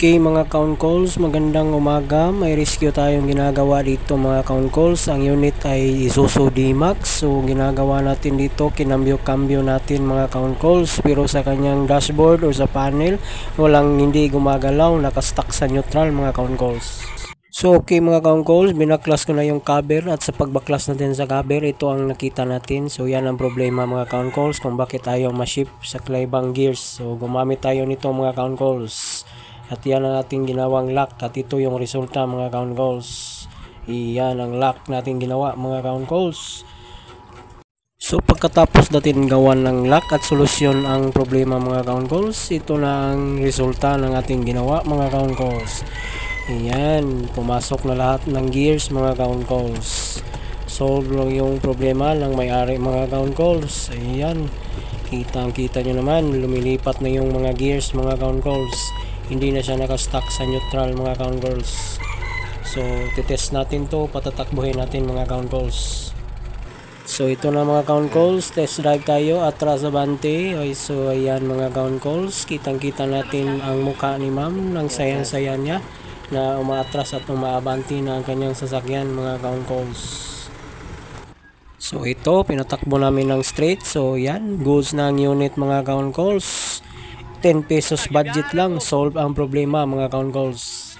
Okay mga count calls, magandang umaga. May rescue tayong ginagawa dito mga count calls. Ang unit ay Isuzu D-Max. So ginagawa natin dito, kinambyo-kambyo natin mga count calls. Pero sa kanyang dashboard o sa panel, hindi gumagalaw, nakastuck sa neutral mga count calls. So okay mga count calls, binaklas ko na yung cover at sa pagbaklas natin sa cover, ito ang nakita natin. So yan ang problema mga count calls kung bakit tayo ma-ship sa Claybang gears. So gumamit tayo nito mga count calls. At yan ang ating ginawang lock at ito yung resulta mga count calls. Iyan ang lock natin ginawa mga count calls. So pagkatapos natin gawan ng lock at solusyon ang problema mga count calls, ito na ang resulta ng ating ginawa mga count calls. Iyan, pumasok na lahat ng gears mga count calls. Solve lang yung problema ng may-ari mga count calls. Ayan, kita nyo naman, lumilipat na yung mga gears mga count calls. Hindi na siya nakastuck sa neutral mga count calls. So titest natin to, patatakbuhin natin mga count calls. So ito na mga count calls, test drive tayo, Atras Avante. So ayan mga count calls, kitang-kita natin ang mukha ni ma'am, ng sayang-saya niya na umaatras at umaabanti na ang kanyang sasakyan mga count calls. So ito, pinatakbo namin ng straight. So yan, goods na ang unit mga count calls. 10 pesos budget lang, solve ang problema mga count calls.